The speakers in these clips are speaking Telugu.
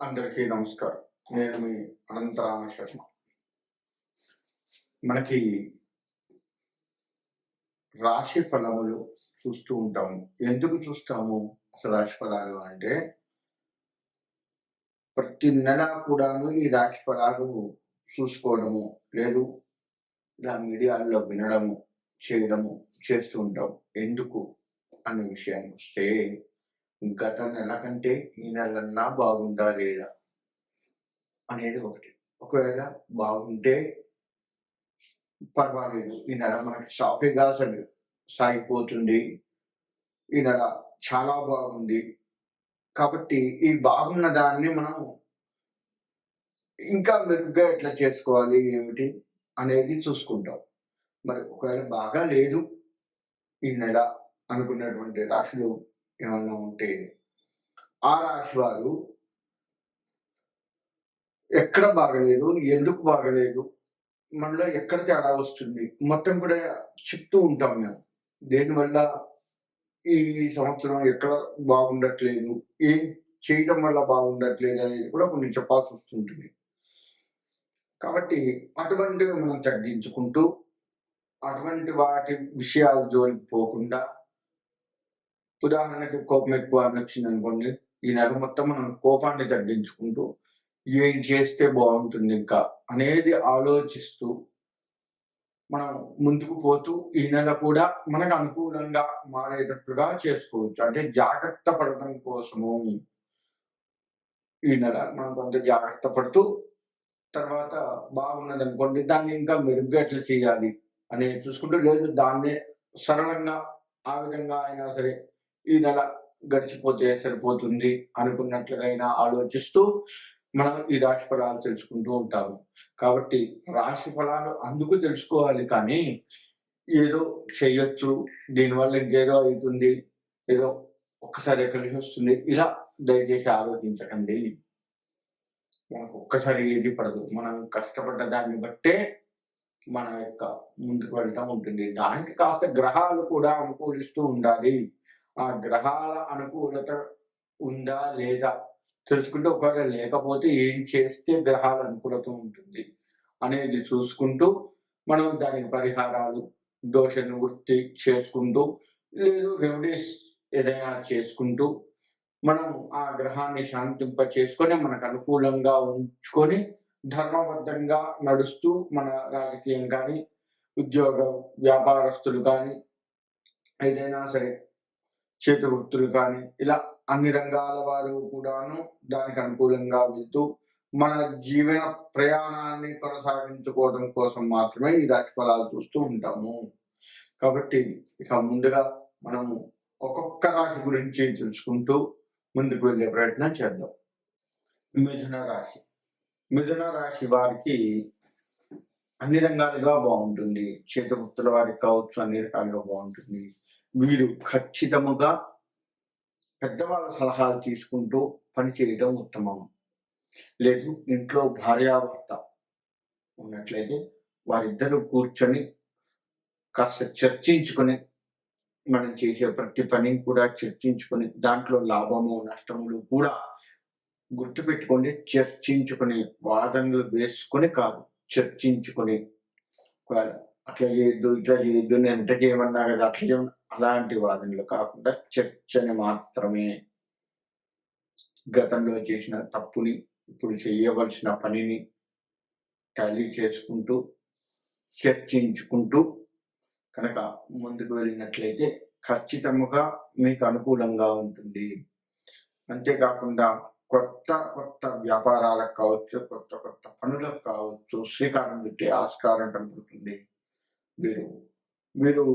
అందరికీ నమస్కారం. నేను మీ అనంతరామ శర్మ. మనకి రాశి ఫలములు చూస్తూ ఉంటాము. ఎందుకు చూస్తాము అసలు రాశి ఫలాలు అంటే, ప్రతి నెల కూడాను ఈ రాశి ఫలాలు చూసుకోవడము, లేదు ఇలా మీడియాల్లో వినడము, చేయడము చేస్తూ ఉంటాం. ఎందుకు అనే విషయానికొస్తే, గత నెల కంటే ఈ నెలన్నా బాగుందా లేదా అనేది ఒకటి. ఒకవేళ బాగుంటే పర్వాలేదు. ఈ నెల మనకి సాఫీగా సాగిపోతుంది. ఈ నెల చాలా బాగుంది. కాబట్టి ఈ బాగున్న దాన్ని మనం ఇంకా మెరుగ్గా ఎట్లా చేసుకోవాలి, ఏమిటి అనేది చూసుకుంటాం. మరి ఒకవేళ బాగా లేదు ఈ నెల అనుకున్నటువంటి రాశులు ఏమన్నా ఉంటే, ఆ రాశి వారు ఎక్కడ బాగలేదు, ఎందుకు బాగలేదు, మనలో ఎక్కడ తేడా వస్తుంది, మొత్తం కూడా చెప్తూ ఉంటాం మేము. దేనివల్ల ఈ సంవత్సరం ఎక్కడ బాగుండట్లేదు, ఏం చేయటం వల్ల బాగుండట్లేదు అనేది కూడా కొన్ని చెప్పాల్సి వస్తుంటుంది. కాబట్టి అటువంటివి మనం తగ్గించుకుంటూ, అటువంటి వాటి విషయాల జోలికి పోకుండా, ఉదాహరణకి కోపం ఎక్కువ నచ్చిందనుకోండి, ఈ నెల మొత్తం మనం కోపాన్ని తగ్గించుకుంటూ, ఏం చేస్తే బాగుంటుంది ఇంకా అనేది ఆలోచిస్తూ మనం ముందుకు పోతూ ఈ నెల కూడా మనకు అనుకూలంగా మారేటట్లుగా చేసుకోవచ్చు. అంటే జాగ్రత్త పడటం కోసము ఈ నెల మనం కొంత జాగ్రత్త పడుతూ, తర్వాత బాగున్నదనుకోండి దాన్ని ఇంకా మెరుగ్గా ఎట్లా చేయాలి అనేది చూసుకుంటూ, లేదు దాన్నే సరళంగా ఆ విధంగా అయినా సరే ఈ నెల గడిచిపోతే సరిపోతుంది అనుకున్నట్లుగా అయినా ఆలోచిస్తూ మనం ఈ రాశి ఫలాలు తెలుసుకుంటూ ఉంటాము. కాబట్టి రాశి ఫలాలు అందుకు తెలుసుకోవాలి కానీ, ఏదో చెయ్యొచ్చు, దీనివల్ల ఇంకేదో అవుతుంది, ఏదో ఒక్కసారి కలిసి వస్తుంది, ఇలా దయచేసి ఆలోచించకండి. మనకు ఒక్కసారి ఏది పడదు. మనం కష్టపడ్డ దాన్ని బట్టే మన యొక్క ముందుకు వెళ్ళటం ఉంటుంది. దానికి కాస్త గ్రహాలు కూడా అనుకూలిస్తూ ఉండాలి. ఆ గ్రహాల అనుకూలత ఉందా లేదా తెలుసుకుంటూ, ఒకవేళ లేకపోతే ఏం చేస్తే గ్రహాల అనుకూలత ఉంటుంది అనేది చూసుకుంటూ, మనం దానికి పరిహారాలు, దోష నివృత్తి చేసుకుంటూ, లేదు రెమెడీస్ ఏదైనా చేసుకుంటూ, మనం ఆ గ్రహాన్ని శాంతింప చేసుకొని మనకు అనుకూలంగా ఉంచుకొని ధర్మబద్ధంగా నడుస్తూ, మన రాజకీయం కానీ, ఉద్యోగ వ్యాపారస్తులు కానీ, ఏదైనా సరే చేతి వృత్తులు కానీ, ఇలా అన్ని రంగాల వారు కూడాను దానికి అనుకూలంగా వెళ్తూ మన జీవన ప్రయాణాన్ని కొనసాగించుకోవడం కోసం మాత్రమే ఈ రాశి ఫలాలు చూస్తూ ఉంటాము. కాబట్టి ఇక ముందుగా మనము ఒక్కొక్క రాశి గురించి తెలుసుకుంటూ ముందుకు వెళ్ళే ప్రయత్నం చేద్దాం. మిథున రాశి. మిథున రాశి వారికి అన్ని రంగాలుగా బాగుంటుంది. చేతి వృత్తుల వారికి కావచ్చు, అన్ని రకాలుగా బాగుంటుంది. వీరు ఖచ్చితముగా పెద్దవాళ్ళ సలహాలు తీసుకుంటూ పని చేయడం ఉత్తమం. లేదు ఇంట్లో భార్యాభర్త ఉన్నట్లయితే వారిద్దరూ కూర్చొని కాస్త చర్చించుకొని, మనం చేసే ప్రతి పని కూడా చర్చించుకొని, దాంట్లో లాభము నష్టములు కూడా గుర్తుపెట్టుకోండి. చర్చించుకుని, వాదనలు వేసుకొని కాదు, చర్చించుకొని, ఒకవేళ అట్లా చేయొద్దు, ఇట్లా చేయొద్దు, నేను ఎంత చేయమన్నా కదా అట్లా చేయమన్నా, అలాంటి వాదనలు కాకుండా చర్చని మాత్రమే. గతంలో చేసిన తప్పుని, ఇప్పుడు చేయవలసిన పనిని టాలీ చేసుకుంటూ, చర్చించుకుంటూ కనుక ముందుకు వెళ్ళినట్లయితే ఖచ్చితంగా మీకు అనుకూలంగా ఉంటుంది. అంతేకాకుండా కొత్త కొత్త వ్యాపారాలకు కావచ్చు, కొత్త కొత్త పనులకు కావచ్చు, శ్రీకారం చుట్టే ఆస్కారం కనబడుతుంది. వీరు వీరు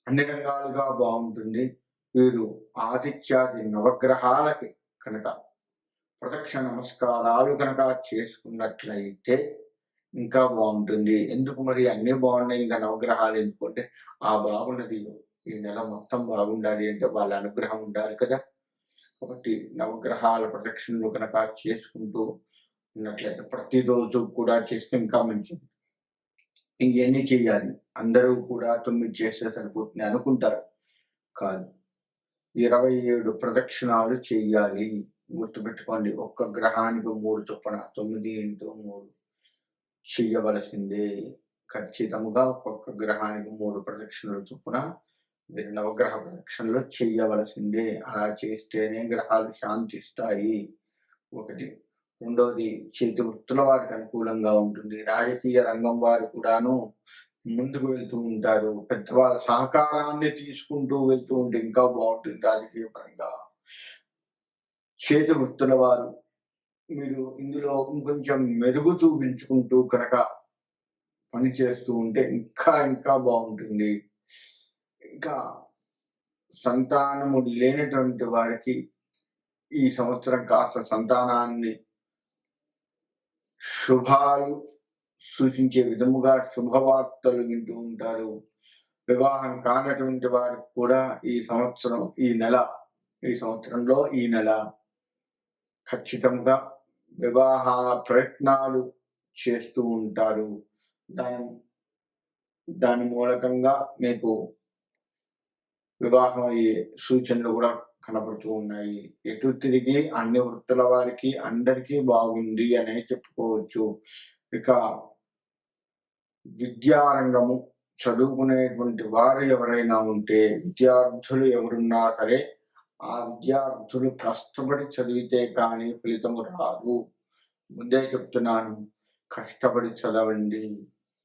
అన్ని రంగాలుగా బాగుంటుంది. వీరు ఆదిత్యాది నవగ్రహాలకి కనుక ప్రదక్ష నమస్కారాలు కనుక చేసుకున్నట్లయితే ఇంకా బాగుంటుంది. ఎందుకు మరి అన్నీ బాగున్నాయి, ఇంకా నవగ్రహాలు ఎందుకంటే, ఆ బాగున్నది ఈ నెల మొత్తం బాగుండాలి అంటే వాళ్ళ అనుగ్రహం ఉండాలి కదా. కాబట్టి నవగ్రహాల ప్రదక్షిణలు కనుక చేసుకుంటూ ఉన్నట్లయితే, ప్రతిరోజు కూడా చేస్తే ఇంకా మంచిది. ఇవన్నీ చేయాలి. అందరూ కూడా 9 చేస్తే సరిపోతుంది అనుకుంటారు. కాదు, 27 ప్రదక్షిణాలు చెయ్యాలి. గుర్తుపెట్టుకోండి. ఒక్క గ్రహానికి 3 చొప్పున 9x3 చెయ్యవలసిందే. ఖచ్చితముగా ఒక్కొక్క గ్రహానికి 3 ప్రదక్షిణలు చొప్పున మీరు నవగ్రహ ప్రదక్షిణలు చెయ్యవలసిందే. అలా చేస్తేనే గ్రహాలు శాంతిస్తాయి. ఒకటి. రెండోది, చేతి వృత్తుల వారికి అనుకూలంగా ఉంటుంది. రాజకీయ రంగం వారు కూడాను ముందుకు వెళ్తూ ఉంటారు. పెద్దవాళ్ళ సహకారాన్ని తీసుకుంటూ వెళ్తూ ఉంటే ఇంకా బాగుంటుంది రాజకీయ పరంగా. చేతి వృత్తుల వారు మీరు ఇందులో ఇంకొంచెం మెరుగు చూపించుకుంటూ కనుక పని చేస్తూ ఉంటే ఇంకా ఇంకా బాగుంటుంది. ఇంకా సంతానము లేనటువంటి వారికి ఈ సంవత్సరం కాస్త సంతానాన్ని శుభాలు సూచించే విధముగా శుభవార్తలు వింటూ ఉంటారు. వివాహం కానటువంటి వారికి కూడా ఈ సంవత్సరంలో ఈ నెల ఖచ్చితంగా వివాహ ప్రయత్నాలు చేస్తూ ఉంటారు. దాని మూలకంగా మీకు వివాహం అయ్యే సూచనలు కూడా కనపడుతూ ఉన్నాయి. ఎటు తిరిగి అన్ని వృత్తుల వారికి అందరికీ బాగుంది అనే చెప్పుకోవచ్చు. ఇక విద్యారంగము చదువుకునేటువంటి వారు ఎవరైనా ఉంటే, విద్యార్థులు ఎవరున్నా సరే, ఆ విద్యార్థులు కష్టపడి చదివితే కానీ ఫలితము రాదు. ముందే చెప్తున్నాను, కష్టపడి చదవండి.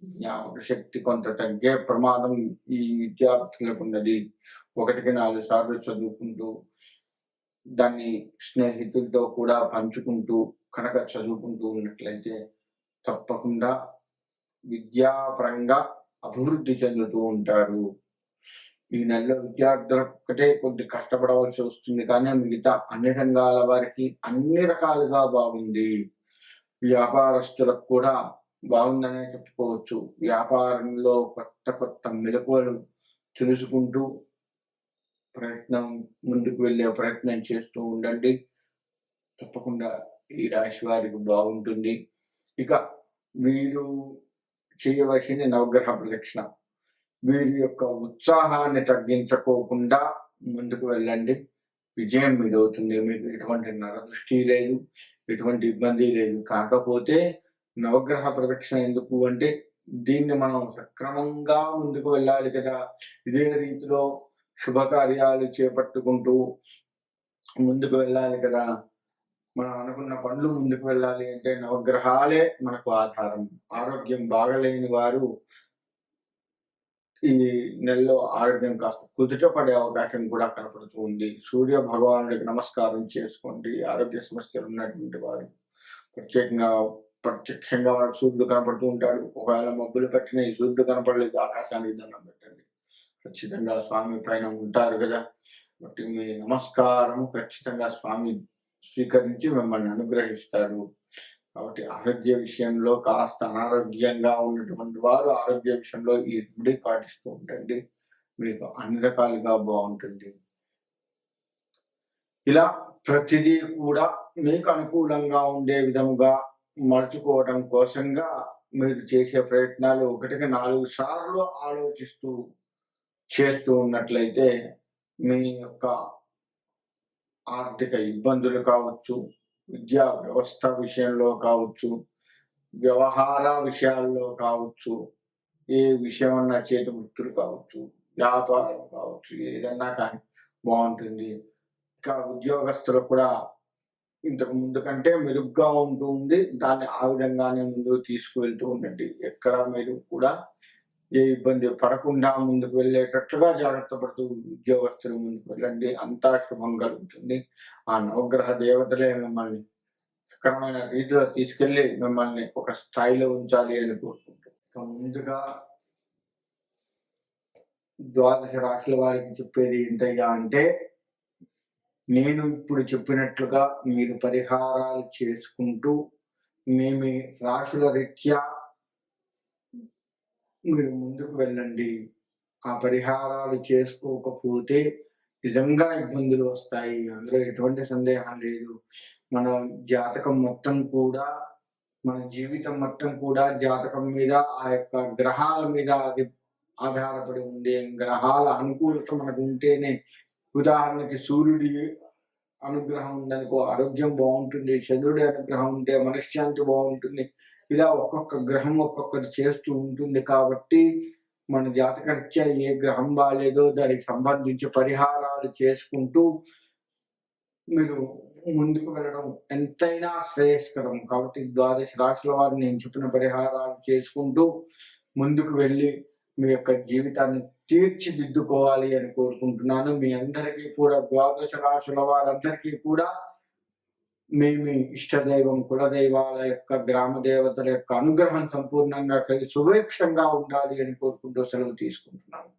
జ్ఞాపక శక్తి కొంత తగ్గే ప్రమాదం ఈ విద్యార్థులకు ఉన్నది. 1కి 4 సార్లు చదువుకుంటూ దాన్ని స్నేహితులతో కూడా పంచుకుంటూ కనుక చదువుకుంటూ ఉన్నట్లయితే తప్పకుండా విద్యాపరంగా అభివృద్ధి చెందుతూ ఉంటారు. ఈ నెలలో విద్యార్థులకు ఒక్కటే కొద్ది కష్టపడవలసి వస్తుంది, కానీ మిగతా అన్ని రంగాల వారికి అన్ని రకాలుగా బాగుంది. వ్యాపారస్తులకు కూడా బాగుందనే చెప్పుకోవచ్చు. వ్యాపారంలో కొత్త కొత్త మెలకువలు తెలుసుకుంటూ ముందుకు వెళ్ళే ప్రయత్నం చేస్తూ ఉండండి. తప్పకుండా ఈ రాశి వారికి బాగుంటుంది. ఇక వీరు చేయవలసింది నవగ్రహ ప్రదక్షిణ. వీరి యొక్క ఉత్సాహాన్ని తగ్గించుకోకుండా ముందుకు వెళ్ళండి. విజయం మీదవుతుంది. మీకు ఎటువంటి నరదృష్టి లేదు, ఎటువంటి ఇబ్బంది లేదు. కాకపోతే నవగ్రహ ప్రదక్షిణ ఎందుకు అంటే, దీన్ని మనం సక్రమంగా ముందుకు వెళ్ళాలి కదా. ఇదే రీతిలో శుభకార్యాలు చేపట్టుకుంటూ ముందుకు వెళ్ళాలి కదా. మనం అనుకున్న పనులు ముందుకు వెళ్ళాలి అంటే నవగ్రహాలే మనకు ఆధారం. ఆరోగ్యం బాగలేని వారు ఈ నెలలో ఆరోగ్యం కాస్త కుదుట పడే అవకాశం కూడా కనపడుతూ ఉంది. సూర్య భగవానుడికి నమస్కారం చేసుకోండి. ఆరోగ్య సమస్యలు ఉన్నటువంటి వారు ప్రత్యక్షంగా మనకు సూర్యుడు కనపడుతూ ఉంటాడు. ఒకవేళ మబ్బులు పట్టిన ఈ సూర్యుడు కనపడలేదు, ఆకాశానికి దండం పెట్టండి. ఖచ్చితంగా స్వామి పైన ఉంటారు కదా. బట్టి మీ నమస్కారం ఖచ్చితంగా స్వామి స్వీకరించి మిమ్మల్ని అనుగ్రహిస్తాడు. కాబట్టి ఆరోగ్య విషయంలో కాస్త అనారోగ్యంగా ఉన్నటువంటి వారు ఆరోగ్య విషయంలో ఈ రెమెడీ పాటిస్తూ ఉండండి. మీకు అన్ని రకాలుగా బాగుంటుంది. ఇలా ప్రతిదీ కూడా మీకు అనుకూలంగా ఉండే విధముగా మలుచుకోవడం కోసంగా మీరు చేసే ప్రయత్నాలు 1కి 4 సార్లు ఆలోచిస్తూ చేస్తూ ఉన్నట్లయితే మీ యొక్క ఆర్థిక ఇబ్బందులు కావచ్చు, విద్యా వ్యవస్థ విషయంలో కావచ్చు, వ్యవహార విషయాల్లో కావచ్చు, ఏ విషయమన్నా చేతి వృత్తులు కావచ్చు, వ్యాపారం కావచ్చు, ఏదన్నా కానీ బాగుంటుంది. ఇంకా ఉద్యోగస్తులు కూడా ఇంతకు ముందు కంటే మెరుగ్గా ఉంటుంది. దాన్ని ఆ విధంగానే ముందుకు తీసుకువెళ్తూ ఉండండి. ఎక్కడ మీరు కూడా ఏ ఇబ్బంది పడకుండా ముందుకు వెళ్ళేటట్టుగా జాగ్రత్త పడుతూ ఉద్యోగస్తులు ముందుకు వెళ్ళండి. అంతా శుభం కలుగుతుంది. ఆ నవగ్రహ దేవతలే మిమ్మల్ని సక్రమైన రీతిలో తీసుకెళ్లి మిమ్మల్ని ఒక స్థాయిలో ఉంచాలి అని కోరుకుంటాం. ముందుగా 12 రాశుల వారికి చెప్పేది ఏంటయ్యా అంటే, నేను ఇప్పుడు చెప్పినట్లుగా మీరు పరిహారాలు చేసుకుంటూ మీ రాశుల రీత్యా మీరు ముందుకు వెళ్ళండి. ఆ పరిహారాలు చేసుకోకపోతే నిజంగా ఇబ్బందులు వస్తాయి. అందులో ఎటువంటి సందేహం లేదు. మన జాతకం మొత్తం కూడా, మన జీవితం మొత్తం కూడా జాతకం మీద, ఆ యొక్క గ్రహాల మీద అది ఆధారపడి ఉంది. గ్రహాల అనుకూలత మనకు ఉంటేనే, ఉదాహరణకి సూర్యుడి అనుగ్రహం ఉందనుకో ఆరోగ్యం బాగుంటుంది, చంద్రుడి అనుగ్రహం ఉంటే మనశ్శాంతి బాగుంటుంది. ఇలా ఒక్కొక్క గ్రహం ఒక్కొక్కటి చేస్తూ ఉంటుంది కాబట్టి మన జాతకరీత్యా ఏ గ్రహం బాలేదో దానికి సంబంధించి పరిహారాలు చేసుకుంటూ మీరు ముందుకు వెళ్ళడం ఎంతైనా శ్రేయస్కరం. కాబట్టి ద్వాదశ రాశుల వారు నేను చెప్పిన పరిహారాలు చేసుకుంటూ ముందుకు వెళ్ళి మీ యొక్క జీవితాన్ని తీర్చిదిద్దుకోవాలి అని కోరుకుంటున్నాను. మీ అందరికీ కూడా ద్వాదశ రాశుల వారందరికీ కూడా మీ ఇష్టదైవం, కులదైవాల యొక్క, గ్రామ దేవతల యొక్క అనుగ్రహం సంపూర్ణంగా కలిగి సుభిక్షంగా ఉండాలి అని కోరుకుంటూ సెలవు తీసుకుంటున్నాను.